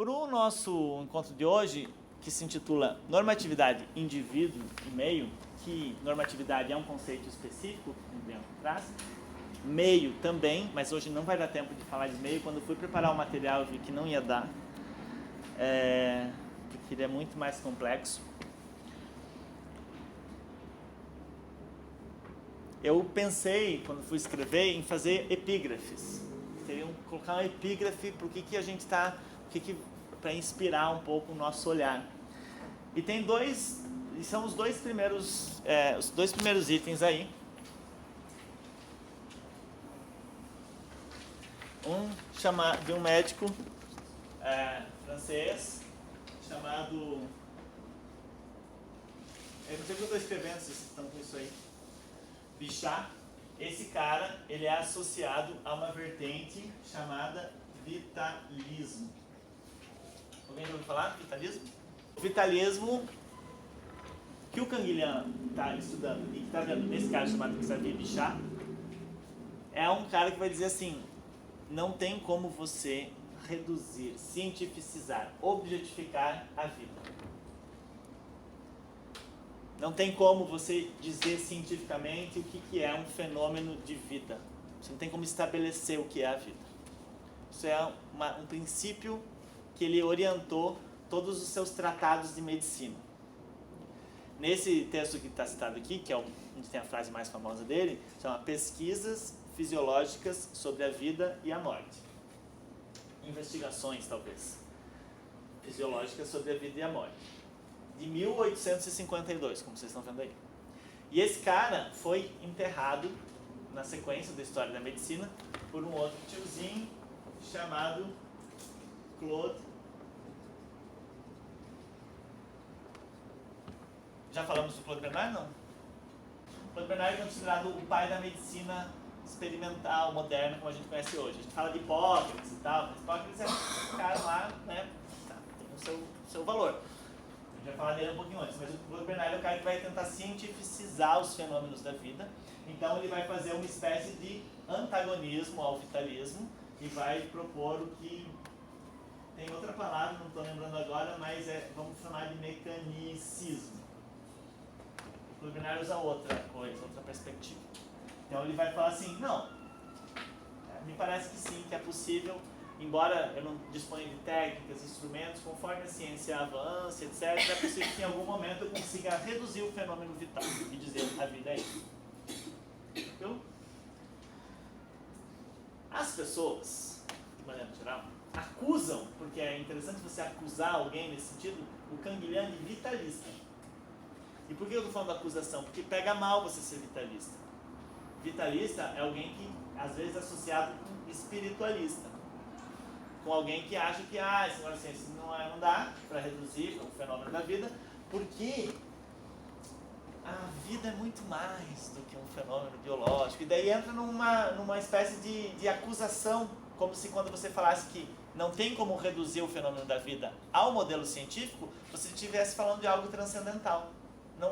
Para o nosso encontro de hoje, que se intitula Normatividade, Indivíduo e Meio, que normatividade é um conceito específico que o Bianco traz, meio também, mas hoje não vai dar tempo de falar de meio. Quando eu fui preparar o material, eu vi que não ia dar, porque ele é muito mais complexo. Eu pensei, quando fui escrever, em fazer epígrafes. Seriam colocar uma epígrafe para o que a gente está, para inspirar um pouco o nosso olhar. E tem são os dois primeiros itens aí. De um médico francês chamado... Eu não sei o que eu estou escrevendo, se vocês estão com isso aí. Bichat. Esse cara, ele é associado a uma vertente chamada vitalismo. Alguém já ouviu falar de vitalismo? O vitalismo que o Canguilhem está estudando e que está vendo nesse cara chamado Xavier Bichat é um cara que vai dizer assim: não tem como você reduzir, cientificizar, objetificar a vida. Não tem como você dizer cientificamente o que é um fenômeno de vida. Você não tem como estabelecer o que é a vida. Isso é um princípio que ele orientou todos os seus tratados de medicina. Nesse texto que está citado aqui, que é onde tem a frase mais famosa dele, chama Pesquisas Fisiológicas sobre a Vida e a Morte. Investigações, talvez, fisiológicas sobre a vida e a morte. De 1852, como vocês estão vendo aí. E esse cara foi enterrado, na sequência da história da medicina, por um outro tiozinho chamado Claude. Já falamos do Claude Bernard, não? Claude Bernard é considerado o pai da medicina experimental, moderna, como a gente conhece hoje. A gente fala de Hipócrates e tal, mas Hipócrates é um cara lá, né, tem o seu valor. A gente vai falar dele um pouquinho antes, mas o Claude Bernard é o cara que vai tentar cientificizar os fenômenos da vida. Então ele vai fazer uma espécie de antagonismo ao vitalismo e vai propor o que... Tem outra palavra, não estou lembrando agora, mas vamos chamar de mecanicismo. O Claude Bernard usa outra coisa, outra perspectiva. Então ele vai falar assim: não, me parece que sim, que é possível, embora eu não disponha de técnicas, instrumentos, conforme a ciência avança, etc., é possível que em algum momento eu consiga reduzir o fenômeno vital e dizer a vida é isso. Viu? As pessoas, de maneira geral, acusam, porque é interessante você acusar alguém nesse sentido, o Canguilhem de vitalista. E por que eu estou falando da acusação? Porque pega mal você ser vitalista. Vitalista é alguém que, às vezes, é associado com espiritualista. Com alguém que acha que esse negócio de ciência não dá para reduzir o fenômeno da vida, porque a vida é muito mais do que um fenômeno biológico. E daí entra numa espécie de acusação, como se quando você falasse que não tem como reduzir o fenômeno da vida ao modelo científico, você estivesse falando de algo transcendental.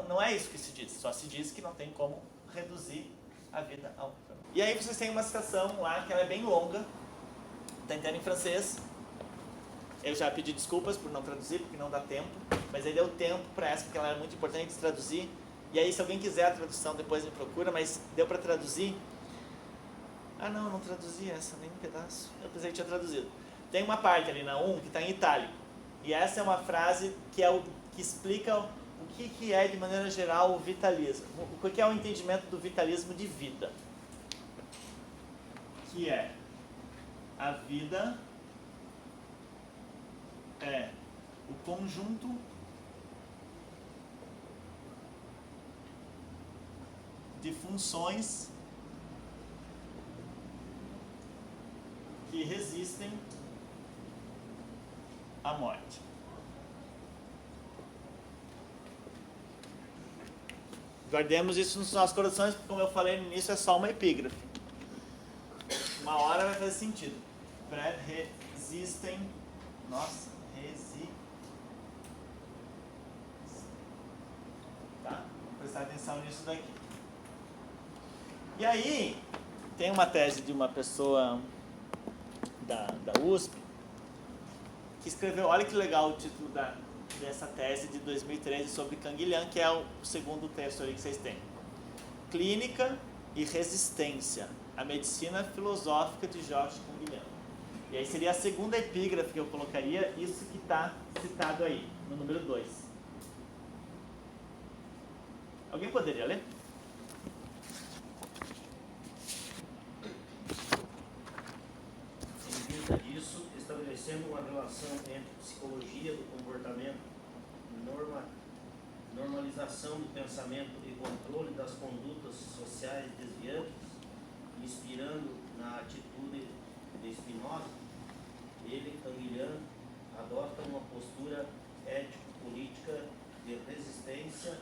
Não é isso que se diz, só se diz que não tem como reduzir a vida ao fenômeno. E aí vocês têm uma citação lá que ela é bem longa, está inteira em francês. Eu já pedi desculpas por não traduzir, porque não dá tempo, mas aí deu tempo para essa, porque ela era muito importante de traduzir. E aí, se alguém quiser a tradução, depois me procura, mas deu para traduzir. Não traduzi essa, nem um pedaço. Eu pensei que tinha traduzido. Tem uma parte ali na 1 que está em itálico. E essa é uma frase que explica o que é, de maneira geral, o vitalismo. O que é o entendimento do vitalismo de vida. Que é: a vida é o conjunto de funções que resistem à morte. Guardemos isso nos nossos corações, porque, como eu falei no início, é só uma epígrafe. Uma hora vai fazer sentido. Resistem. Nossa, tá? Vamos prestar atenção nisso daqui. E aí, tem uma tese de uma pessoa da USP, que escreveu, olha que legal o título dessa tese de 2013 sobre Canguilhem, que é o segundo texto ali que vocês têm. Clínica e Resistência, a Medicina Filosófica de Georges Canguilhem. E aí seria a segunda epígrafe que eu colocaria, isso que está citado aí, no número 2. Alguém poderia ler? Em vista disso, estabelecendo uma relação entre psicologia do comportamento, normalização do pensamento e controle das condutas sociais desviantes, inspirando na atitude de Spinoza, ele, Canguilhem, adota uma postura ético-política de resistência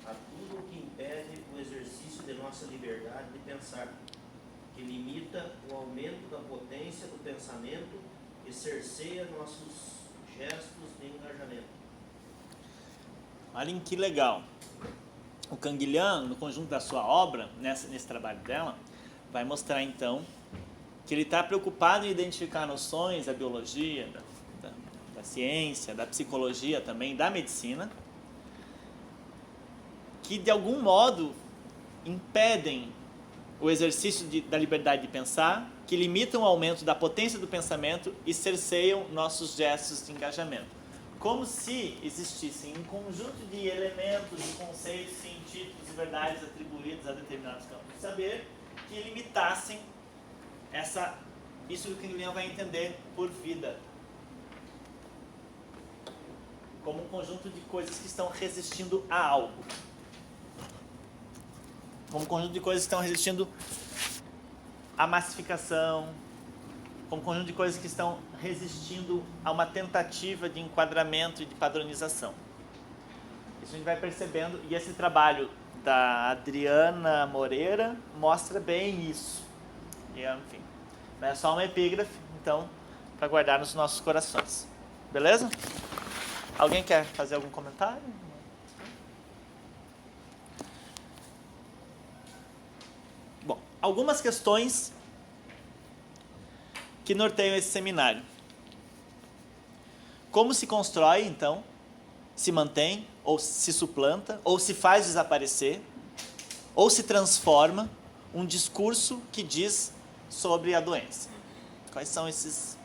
a tudo o que impede o exercício de nossa liberdade de pensar, que limita o aumento da potência do pensamento e cerceia nossos gestos de engajamento. Olhem que legal. O Canguilhem, no conjunto da sua obra, nesse trabalho dela, vai mostrar então que ele está preocupado em identificar noções da biologia, da ciência, da psicologia também, da medicina, que de algum modo impedem o exercício da liberdade de pensar, que limitam o aumento da potência do pensamento e cerceiam nossos gestos de engajamento. Como se existissem um conjunto de elementos, de conceitos científicos e verdades atribuídos a determinados campos de saber que limitassem isso que o Canguilhem vai entender por vida. Como um conjunto de coisas que estão resistindo a algo. Como um conjunto de coisas que estão resistindo à massificação, como um conjunto de coisas que estão resistindo a uma tentativa de enquadramento e de padronização. Isso a gente vai percebendo, e esse trabalho da Adriana Moreira mostra bem isso. E, enfim, é só uma epígrafe, então, para guardar nos nossos corações. Beleza? Alguém quer fazer algum comentário? Bom, algumas questões que norteiam esse seminário. Como se constrói, então, se mantém, ou se suplanta, ou se faz desaparecer, ou se transforma um discurso que diz sobre a doença? Quais são esses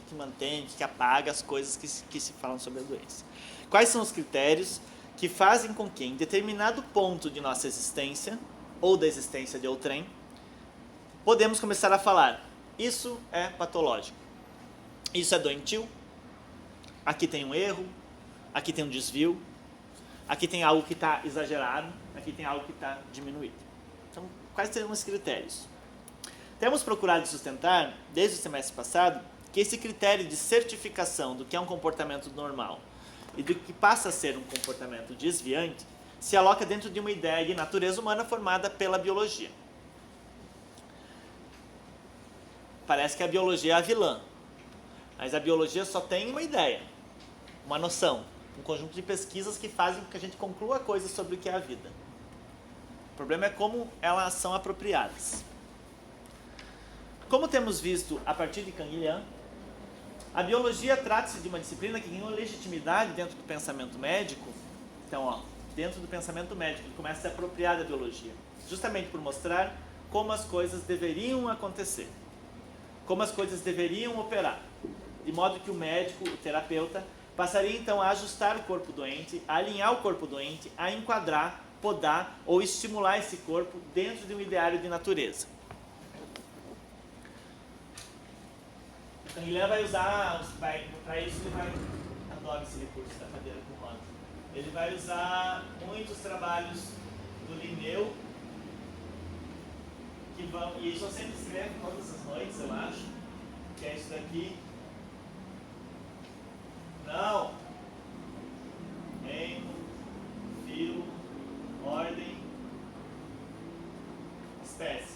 que mantém, que apaga as coisas que se falam sobre a doença? Quais são os critérios que fazem com que, em determinado ponto de nossa existência, ou da existência de outrem, podemos começar a falar: isso é patológico, isso é doentio, aqui tem um erro, aqui tem um desvio, aqui tem algo que está exagerado, aqui tem algo que está diminuído. Então, quais seriam os critérios? Temos procurado sustentar, desde o semestre passado, que esse critério de certificação do que é um comportamento normal e do que passa a ser um comportamento desviante se aloca dentro de uma ideia de natureza humana formada pela biologia. Parece que a biologia é a vilã, mas a biologia só tem uma ideia, uma noção, um conjunto de pesquisas que fazem com que a gente conclua coisas sobre o que é a vida. O problema é como elas são apropriadas. Como temos visto a partir de Canguilhem, a biologia trata-se de uma disciplina que ganhou legitimidade dentro do pensamento médico. Então, dentro do pensamento médico, ele começa a se apropriar da biologia, justamente por mostrar como as coisas deveriam acontecer, como as coisas deveriam operar, de modo que o médico, o terapeuta, passaria então a ajustar o corpo doente, a alinhar o corpo doente, a enquadrar, podar ou estimular esse corpo dentro de um ideário de natureza. O Canguilhem vai usar, para isso ele vai, adoro esse recurso da cadeira com roda, ele vai usar muitos trabalhos do Linneu, que vão, e isso eu sempre escrevo todas as noites, eu acho, que é isso daqui. Não. Reino, filo, ordem, espécie.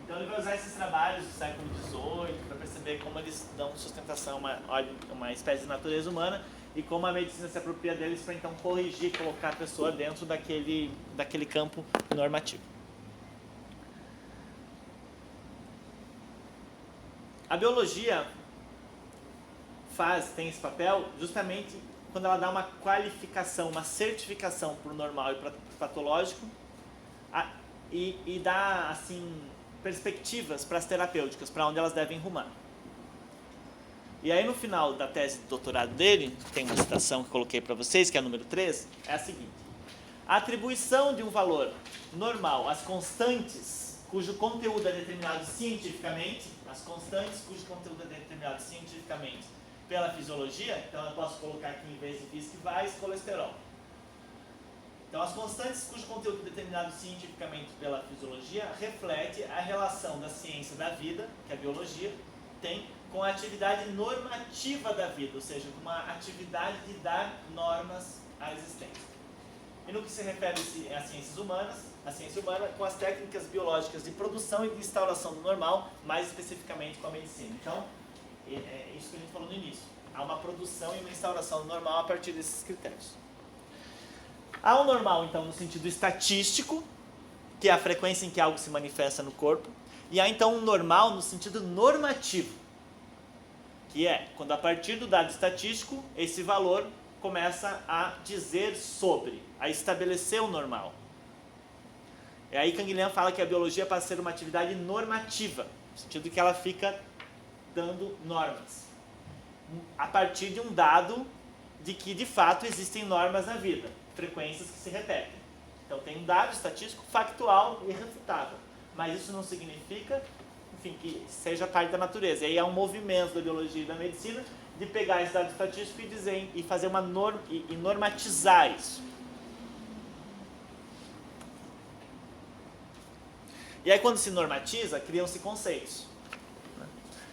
Então ele vai usar esses trabalhos do século XVIII para perceber como eles dão sustentação a uma espécie de natureza humana e como a medicina se apropria deles para então corrigir, colocar a pessoa dentro daquele campo normativo. A biologia tem esse papel justamente quando ela dá uma qualificação, uma certificação para o normal e para o patológico e dá, assim, perspectivas para as terapêuticas, para onde elas devem rumar. E aí no final da tese de doutorado dele, tem uma citação que eu coloquei para vocês, que é a número 3, é a seguinte: a atribuição de um valor normal às constantes cujo conteúdo é determinado cientificamente, pela fisiologia, então eu posso colocar aqui em vez de visquivais, colesterol. Então as constantes cujo conteúdo é determinado cientificamente pela fisiologia reflete a relação da ciência da vida, que a biologia tem, com a atividade normativa da vida, ou seja, com uma atividade de dar normas à existência. E no que se refere às ciências humanas, a ciência humana com as técnicas biológicas de produção e de instauração do normal, mais especificamente com a medicina. Então, é isso que a gente falou no início. Há uma produção e uma instauração do normal a partir desses critérios. Há o normal, então, no sentido estatístico, que é a frequência em que algo se manifesta no corpo. E há, então, um normal no sentido normativo, que é quando, a partir do dado estatístico, esse valor começa a dizer sobre, a estabelecer o normal. E aí Canguilhem fala que a biologia passa a ser uma atividade normativa, no sentido que ela fica dando normas, a partir de um dado de que, de fato, existem normas na vida, frequências que se repetem. Então tem um dado estatístico factual e irrefutável, mas isso não significa, enfim, que seja parte da natureza. E aí há um movimento da biologia e da medicina de pegar esse dado estatístico e dizer, e fazer uma e normatizar isso. E aí quando se normatiza, criam-se conceitos.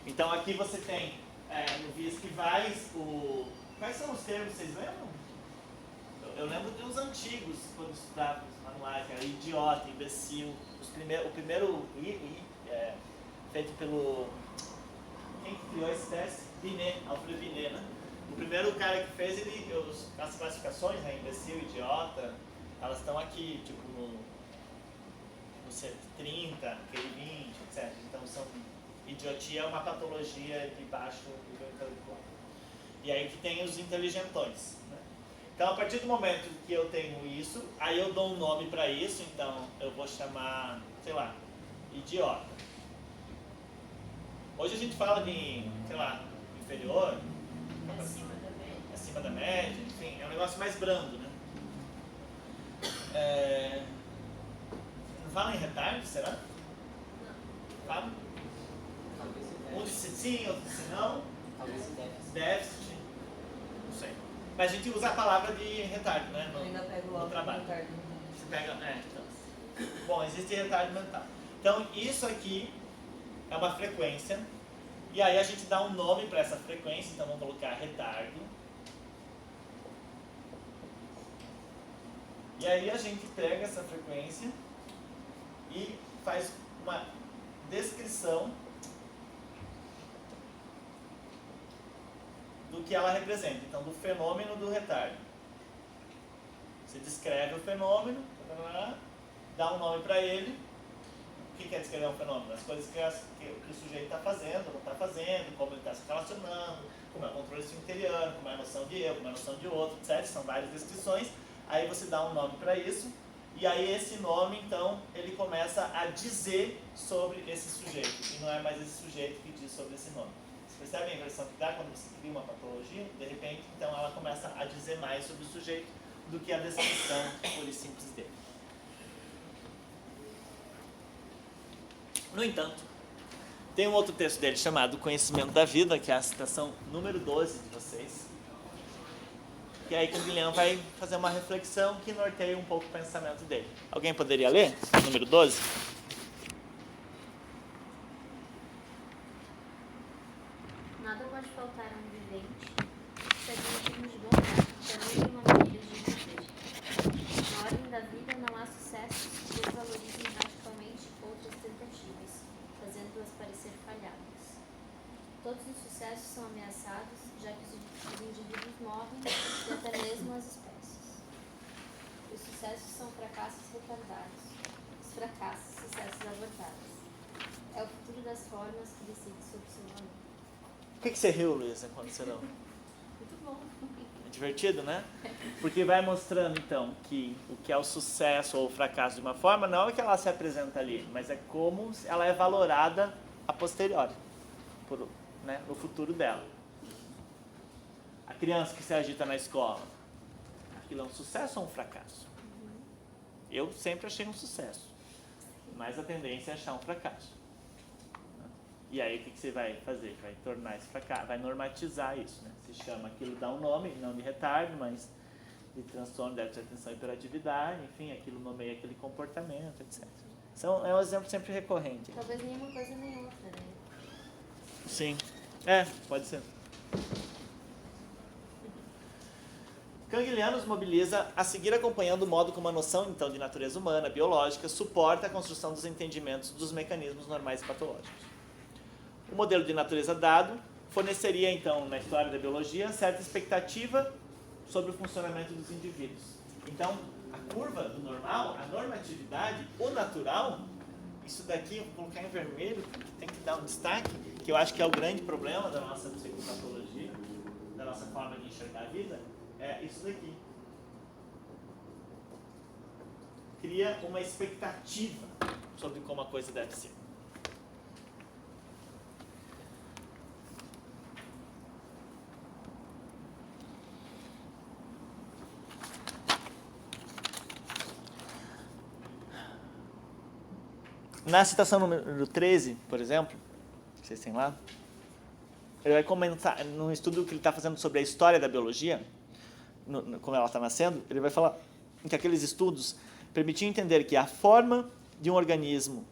Então aqui você tem, no visquivais, quais são os termos, vocês lembram? Eu lembro de uns antigos, quando estudava os manuais, que era idiota, imbecil. O primeiro feito pelo... Quem que criou esse teste? Binet, Alfred Binet, né? O primeiro cara que fez, as classificações, né, imbecil, idiota, elas estão aqui, tipo, no 30, aquele 20, etc. Então, idiotia é uma patologia de baixo nível intelectual. E aí que tem os inteligentões, né? Então, a partir do momento que eu tenho isso, aí eu dou um nome para isso, então eu vou chamar, sei lá, idiota. Hoje a gente fala de, sei lá, inferior, acima da média, enfim, é um negócio mais brando, né? Não fala em retardo, será? Não. Fala? Um disse sim, outro disse não. Talvez Déficit. Não sei. Mas a gente usa a palavra de retardo, né? No trabalho. Retardo. Você pega, então. Bom, existe retardo mental. Então, isso aqui é uma frequência. E aí a gente dá um nome para essa frequência. Então, vamos colocar retardo. E aí a gente pega essa frequência e faz uma descrição do que ela representa, então do fenômeno do retardo. Você descreve o fenômeno, dá um nome para ele. O que quer descrever um fenômeno? As coisas que o sujeito está fazendo, não está fazendo, como ele está se relacionando, como é o controle interior, como é a noção de eu, como é a noção de outro, etc. São várias descrições. Aí você dá um nome para isso, e aí esse nome, então, ele começa a dizer sobre esse sujeito, e não é mais esse sujeito que diz sobre esse nome. Vocês percebem a impressão que dá quando você cria uma patologia? De repente, então, ela começa a dizer mais sobre o sujeito do que a descrição pura e simples dele. No entanto, tem um outro texto dele chamado Conhecimento da Vida, que é a citação número 12 de vocês. Que aí Canguilhem vai fazer uma reflexão que norteia um pouco o pensamento dele. Alguém poderia ler? Número 12? Nada pode faltar a um vivente se admitirmos de bondade, também uma maneira de viver. Na ordem da vida não há sucessos que desvalorizem radicalmente outras tentativas, fazendo-as parecer falhadas. Todos os sucessos são ameaçados, já que os indivíduos morrem e até mesmo as espécies. Os sucessos são fracassos retardados, os fracassos, sucessos abortados. É o futuro das formas que decide sobre o seu valor. Por que você riu, Luísa, quando você não... Muito bom. É divertido, né? Porque vai mostrando, então, que o que é o sucesso ou o fracasso de uma forma não é o que ela se apresenta ali, mas é como ela é valorada a posteriori, no futuro dela. A criança que se agita na escola, aquilo é um sucesso ou um fracasso? Eu sempre achei um sucesso, mas a tendência é achar um fracasso. E aí o que você vai fazer? Vai tornar esse fracasso, vai normatizar isso, né? Se chama aquilo, dá um nome, não de retardo, mas de transtorno, déficit de atenção e hiperatividade, enfim, aquilo nomeia aquele comportamento, etc. É um exemplo sempre recorrente. Talvez nenhuma coisa nem outra, né? Sim, pode ser. Canguilhan nos mobiliza a seguir acompanhando o modo como a noção, então, de natureza humana, biológica, suporta a construção dos entendimentos dos mecanismos normais e patológicos. O modelo de natureza dado forneceria, então, na história da biologia, certa expectativa sobre o funcionamento dos indivíduos. Então, a curva do normal, a normatividade, o natural, isso daqui, eu vou colocar em vermelho, porque tem que dar um destaque, que eu acho que é o grande problema da nossa psicopatologia, da nossa forma de enxergar a vida, é isso daqui. Cria uma expectativa sobre como a coisa deve ser. Na citação número 13, por exemplo, que vocês têm lá, ele vai comentar, num estudo que ele está fazendo sobre a história da biologia, como ela está nascendo, ele vai falar que aqueles estudos permitiam entender que a forma de um organismo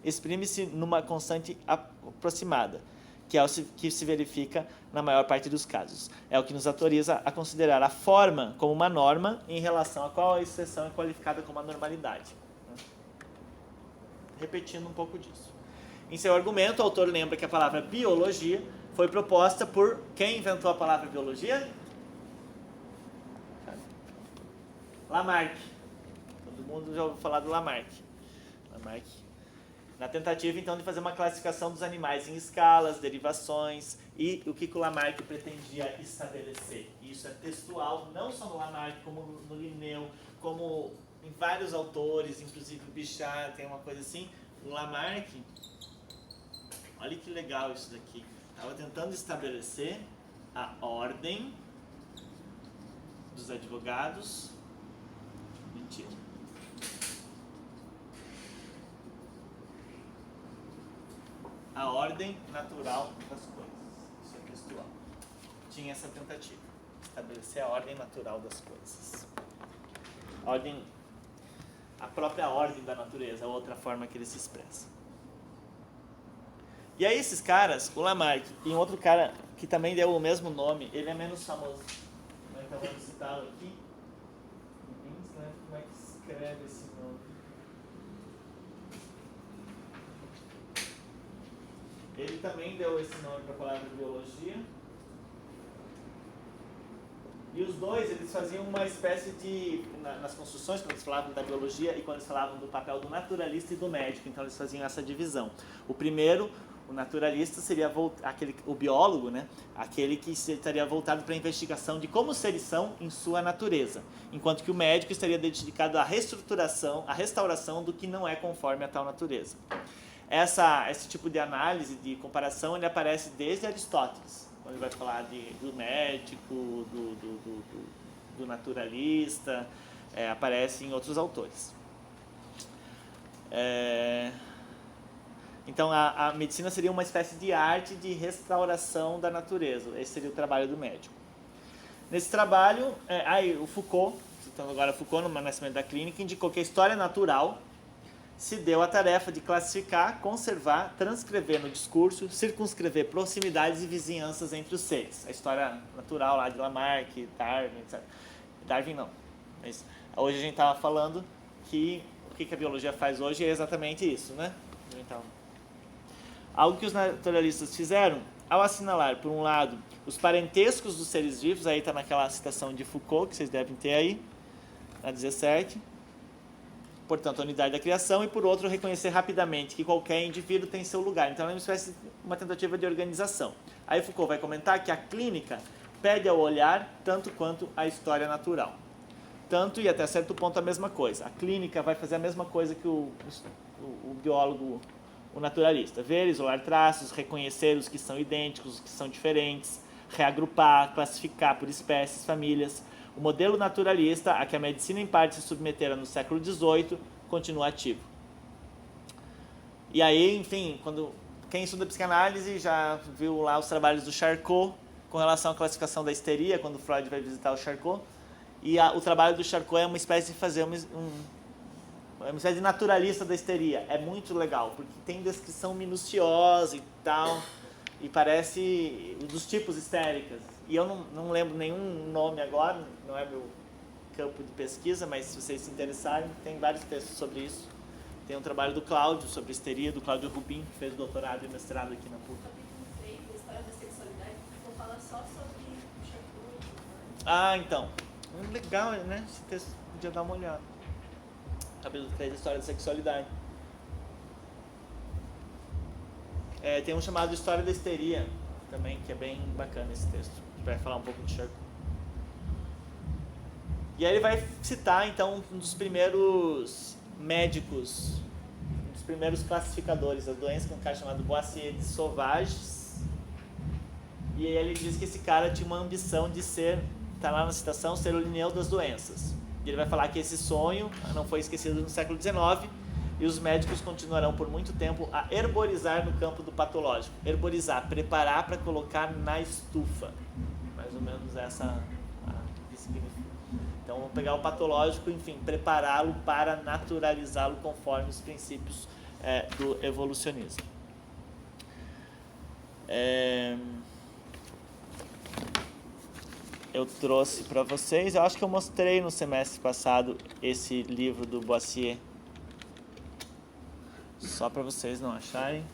exprime-se numa constante aproximada, que é o que se verifica na maior parte dos casos. É o que nos autoriza a considerar a forma como uma norma em relação a qual a exceção é qualificada como a normalidade. Repetindo um pouco disso. Em seu argumento, o autor lembra que a palavra biologia foi proposta por... Quem inventou a palavra biologia? Lamarck. Todo mundo já ouviu falar do Lamarck. Lamarck. Na tentativa, então, de fazer uma classificação dos animais em escalas, derivações e o que o Lamarck pretendia estabelecer. E isso é textual, não só no Lamarck, como no Linneu, como em vários autores, inclusive o Bichat, tem uma coisa assim. O Lamarck, olha que legal isso daqui, estava tentando estabelecer a ordem dos advogados. Mentira. A ordem natural das coisas. Isso é textual. Tinha essa tentativa. Estabelecer a ordem natural das coisas. A própria ordem da natureza, a outra forma que ele se expressa. E aí esses caras, o Lamarck, tem outro cara que também deu o mesmo nome, ele é menos famoso. Então vamos citá-lo aqui. Como é que escreve esse nome? Ele também deu esse nome para a palavra biologia. E os dois, eles faziam uma espécie de... nas construções, quando eles falavam da biologia e quando eles falavam do papel do naturalista e do médico, então eles faziam essa divisão. O primeiro, o naturalista, seria o biólogo, né? Aquele que estaria voltado para a investigação de como os seres são em sua natureza, enquanto que o médico estaria dedicado à reestruturação, à restauração do que não é conforme a tal natureza. Esse tipo de análise, de comparação, ele aparece desde Aristóteles, quando ele vai falar do médico, do naturalista, aparece em outros autores. Então, a medicina seria uma espécie de arte de restauração da natureza. Esse seria o trabalho do médico. Nesse trabalho, o Foucault, citando agora Foucault no Nascimento da Clínica, indicou que a história natural se deu a tarefa de classificar, conservar, transcrever no discurso, circunscrever proximidades e vizinhanças entre os seres. A história natural lá de Lamarck, Darwin, etc. Darwin não. Mas hoje a gente estava falando que o que a biologia faz hoje é exatamente isso, né? Então, algo que os naturalistas fizeram, ao assinalar, por um lado, os parentescos dos seres vivos, aí está naquela citação de Foucault, que vocês devem ter aí, na 17, portanto, a unidade da criação, e por outro, reconhecer rapidamente que qualquer indivíduo tem seu lugar. Então, é uma espécie de uma tentativa de organização. Aí Foucault vai comentar que a clínica pede ao olhar tanto quanto a história natural. Tanto e até certo ponto a mesma coisa. A clínica vai fazer a mesma coisa que o biólogo, o naturalista. Ver, isolar traços, reconhecer os que são idênticos, os que são diferentes, reagrupar, classificar por espécies, famílias. O modelo naturalista, a que a medicina em parte se submetera no século XVIII, continua ativo. E aí, enfim, quem estuda psicanálise já viu lá os trabalhos do Charcot com relação à classificação da histeria, quando Freud vai visitar o Charcot. E o trabalho do Charcot é uma espécie de fazer uma espécie de naturalista da histeria. É muito legal, porque tem descrição minuciosa e tal, e parece dos tipos histéricas. E eu não lembro nenhum nome agora, não é meu campo de pesquisa, mas se vocês se interessarem, tem vários textos sobre isso. Tem um trabalho do Cláudio sobre histeria, do Cláudio Rubin, que fez doutorado e mestrado aqui na PUC. Capítulo 3 da história da sexualidade, vou falar só sobre o Charcot. Ah, então. Legal, né? Esse texto podia dar uma olhada. Capítulo 3 da história da sexualidade. Tem um chamado História da Histeria também, que é bem bacana esse texto. A gente vai falar um pouco de Charcot. E aí ele vai citar, então, um dos primeiros médicos, um dos primeiros classificadores das doenças, que é um cara chamado Boissier de Sauvages. E aí ele diz que esse cara tinha uma ambição de ser, está lá na citação, ser o Linneu das doenças. E ele vai falar que esse sonho não foi esquecido no século XIX, e os médicos continuarão por muito tempo a herborizar no campo do patológico. Herborizar, preparar para colocar na estufa. Mais ou menos essa a que significa. Então, vamos pegar o patológico, enfim, prepará-lo para naturalizá-lo conforme os princípios do evolucionismo. Eu trouxe para vocês, eu acho que eu mostrei no semestre passado esse livro do Boissier. Só para vocês não acharem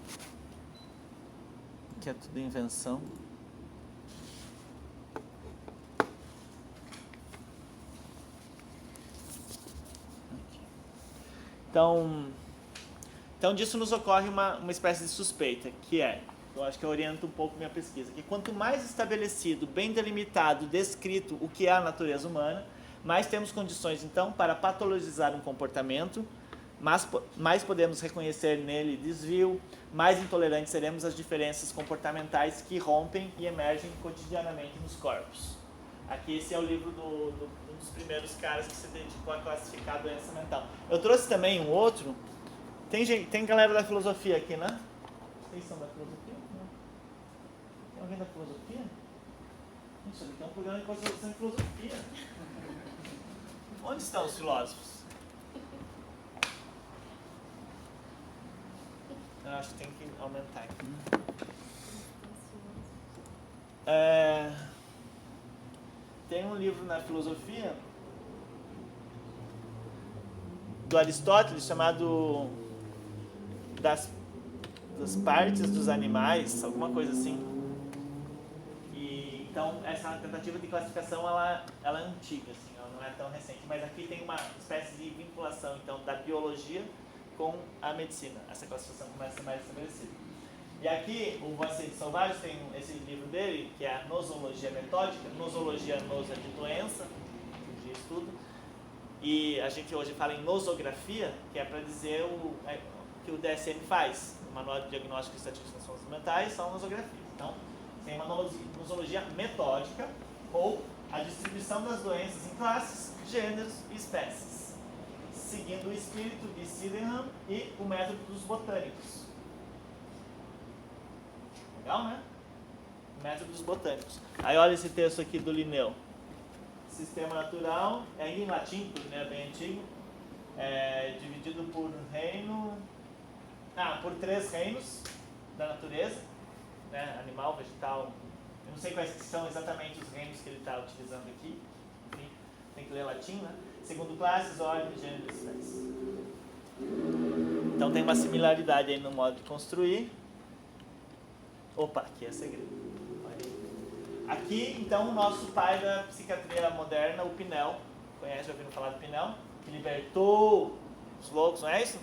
que é tudo invenção. Então disso nos ocorre uma espécie de suspeita, que eu acho que orienta um pouco minha pesquisa, que quanto mais estabelecido, bem delimitado, descrito o que é a natureza humana, mais temos condições, então, para patologizar um comportamento, mais podemos reconhecer nele desvio, mais intolerantes seremos às diferenças comportamentais que rompem e emergem cotidianamente nos corpos. Aqui esse é o livro um dos primeiros caras que se dedicou a classificar a doença mental. Eu trouxe também um outro. Tem galera da filosofia aqui, né? Vocês são da filosofia? Não. Tem alguém da filosofia? Isso aqui é um programa de conversação de filosofia. Onde estão os filósofos? Eu acho que tem que aumentar aqui. Tem um livro na filosofia do Aristóteles chamado das partes dos animais, alguma coisa assim. E então essa tentativa de classificação ela é antiga, assim, ela não é tão recente, mas aqui tem uma espécie de vinculação então da biologia com a medicina. Essa classificação começa a ser mais estabelecida. E aqui o Boissier de Sauvages tem esse livro dele, que é a nosologia metódica. Nosologia, nosa de doença, de estudo. E a gente hoje fala em nosografia, que é para dizer o que o DSM faz. O Manual de Diagnóstico e Estatística das Transtornos Mentais são nosografias. Então, tem uma nosologia metódica, ou a distribuição das doenças em classes, gêneros e espécies, seguindo o espírito de Sydenham e o método dos botânicos. Legal, né? Métodos botânicos. Aí olha esse texto aqui do Linneu. Sistema natural, ainda em latim, porque é bem antigo, dividido por por 3 reinos da natureza, né? Animal, vegetal. Eu não sei quais são exatamente os reinos que ele está utilizando aqui. Enfim, tem que ler latim, né? Segundo classes, ordens, gêneros e espécies. Então tem uma similaridade aí no modo de construir. Opa, aqui é segredo. Aqui, então, o nosso pai da psiquiatria moderna, o Pinel, já ouviram falar do Pinel? Que libertou os loucos, não é isso?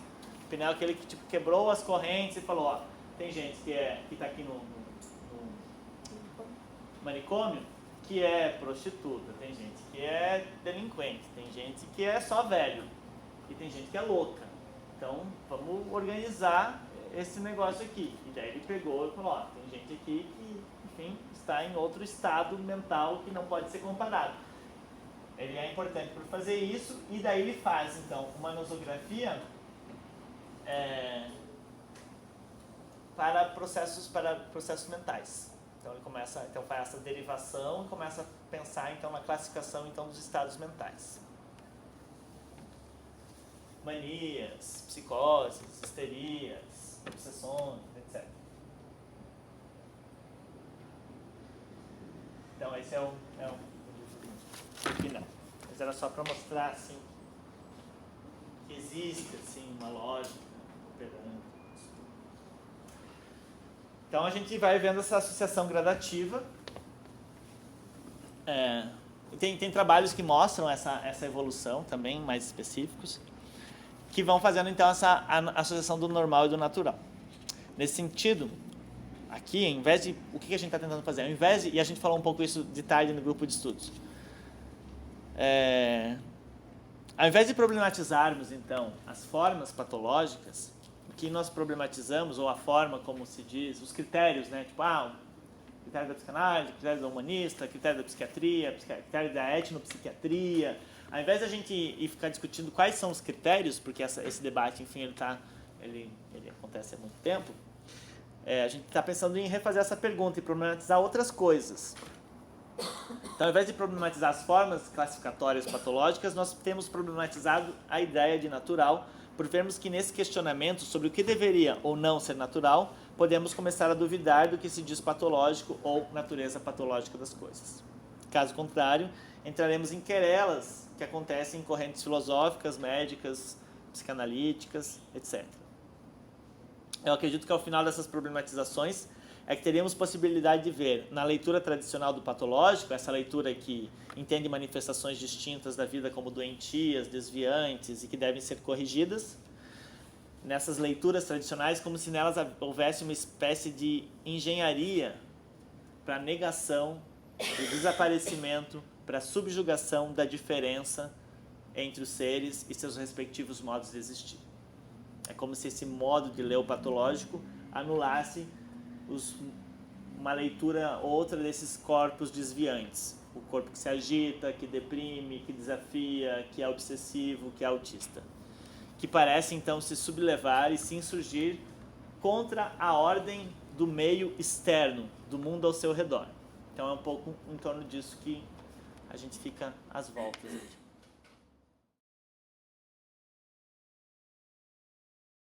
Pinel é aquele que tipo, quebrou as correntes e falou, ó, tem gente que tá aqui no manicômio que é prostituta, tem gente que é delinquente, tem gente que é só velho e tem gente que é louca. Então, vamos organizar esse negócio aqui. E daí ele pegou e falou, ó, tem gente aqui que, enfim, está em outro estado mental que não pode ser comparado. Ele é importante por fazer isso e daí ele faz, então, uma nosografia para processos mentais. Então ele começa, então faz essa derivação e começa a pensar então na classificação então dos estados mentais. Manias, psicoses, histerias, obsessões, etc. Então esse é um aqui não. Mas era só para mostrar assim que existe assim uma lógica operando. Então a gente vai vendo essa associação gradativa. Tem trabalhos que mostram essa evolução também, mais específicos, que vão fazendo então essa associação do normal e do natural. Nesse sentido, aqui, ao invés de... O que a gente está tentando fazer? Ao invés de... E a gente falou um pouco isso de tarde no grupo de estudos. Ao invés de problematizarmos então as formas patológicas, o que nós problematizamos, ou a forma como se diz, os critérios, né? Tipo, critério da psicanálise, critério da humanista, critério da psiquiatria, critério da etnopsiquiatria. Ao invés de a gente ir ficar discutindo quais são os critérios, porque esse debate, enfim, ele acontece há muito tempo, a gente está pensando em refazer essa pergunta e problematizar outras coisas. Então, ao invés de problematizar as formas classificatórias patológicas, nós temos problematizado a ideia de natural, por vermos que nesse questionamento sobre o que deveria ou não ser natural, podemos começar a duvidar do que se diz patológico ou natureza patológica das coisas. Caso contrário, entraremos em querelas que acontecem em correntes filosóficas, médicas, psicanalíticas, etc. Eu acredito que ao final dessas problematizações é que teríamos possibilidade de ver na leitura tradicional do patológico, essa leitura que entende manifestações distintas da vida como doentias, desviantes e que devem ser corrigidas, nessas leituras tradicionais como se nelas houvesse uma espécie de engenharia para a negação, do desaparecimento, para a subjugação da diferença entre os seres e seus respectivos modos de existir. É como se esse modo de ler o patológico anulasse uma leitura ou outra desses corpos desviantes. O corpo que se agita, que deprime, que desafia, que é obsessivo, que é autista. Que parece então se sublevar e se insurgir contra a ordem do meio externo, do mundo ao seu redor. Então é um pouco em torno disso que a gente fica às voltas aqui.